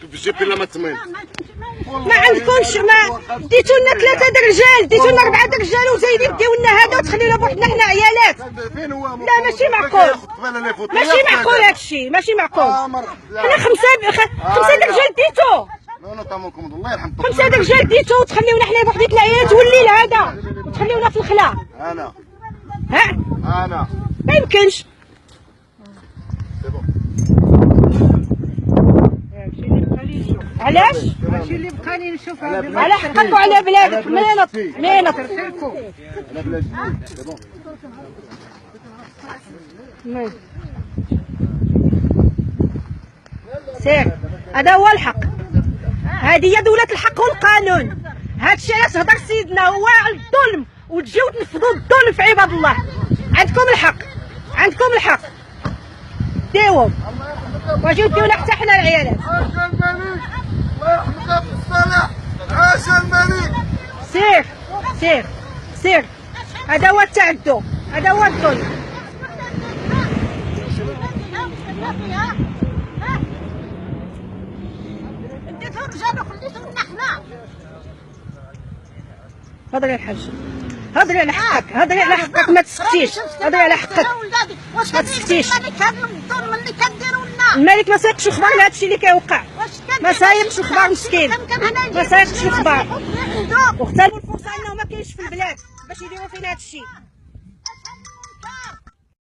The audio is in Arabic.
في الجيب الا ما تمين. ما عندكمش، ما ديتو لنا 3 د رجال، ديتو لنا 4 د رجال وزايدين ديو لنا هذا وتخليونا بوحدنا حنا عيالات. لا ماشي معقول، ماشي معقول هادشي، ماشي معقول. حنا 5 د رجال ديتو، 5 د رجال ديتو وتخليونا حنا بوحديك العيالات والليل هذا وتخليونا في الخلا. انا ما يمكنش. علاش؟ هادشي اللي بقى لي نشوف على حقك وعلى بلادك. مينط مينط سير، هذا هو الحق. هذه هي دولة الحق والقانون. هادشي علاش هضر سيدنا هو على الظلم وتجيو تنفذوا الظلم في عباد الله. عندكم الحق، عندكم الحق، ديوهم واجيو ديونا حتى حنا العيالات. عاش الملك، الله يحفظك بالصلاح. عاش الملك. سير سير سير، هذا هو التعدو، هذا هو الظلم. اديتهم الرجال وخليتهم حنا. هضري على الحاج، هضري على حقك، هضري على حقك، ما تسكتيش، هضري على حقك ما تسكتيش. اللي كديروا لنا الملك ما سايقش اخبار لهادشي اللي كيوقع، ما سايقش اخبار مسكين، ما سايقش اخبار. واختاروا الفرصه انه ما كاينش في البلاد باش يديروا فينا هادشي.